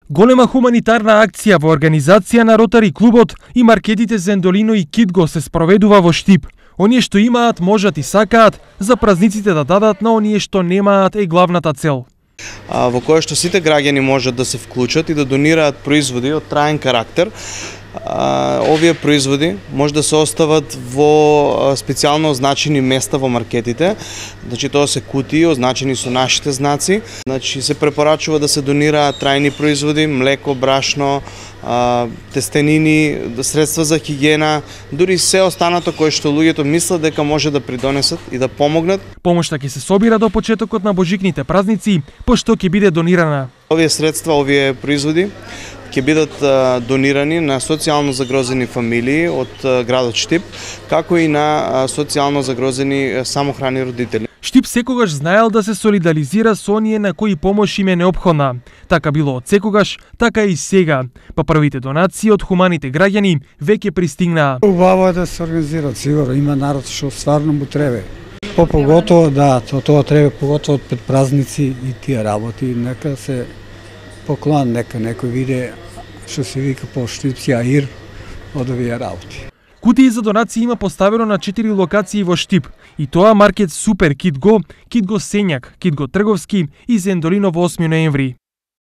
Голема хуманитарна акција во организација на Ротари клубот и маркетите Зендолино и Китго се спроведува во Штип. Оние што имаат, можат и сакаат за празниците да дадат на оние што немаат е главната цел. Во која што сите граѓани можат да се вклучат и да донираат производи од траен карактер. Овие производи може да се остават во специјално означени места во маркетите. Значи тоа се кутии означени со нашите знаци. Значи се препорачува да се донираат трајни производи, млеко, брашно, тестенини, средства за хигиена, дури се останато кое што луѓето мислат дека може да придонесат и да помогнат. Помошта ќе се собира до почетокот на божикните празници, пошто ќе биде донирана. Овие средства, овие производи ќе бидат донирани на социјално загрозени фамилии од градот Штип, како и на социјално загрозени самохрани родители. Штип секогаш знаел да се солидаризира со оние на кои помош им е неопходна. Така било од секогаш, така и сега. Па првите донации од хуманите граѓани веќе пристигнаа. Убаво е да се организираат, сигурно има народ што стварно му треба. Поготово да, тоа треба поготово пред празници и тие работи, нека се поклон, нека некој виде што се вика по штипски аир од овие работи. Кутии за донации има поставено на 4 локации во Штип, и тоа маркет Супер Китго, Китго Сењак, Китго Трговски и Зендолино во 8 ноември.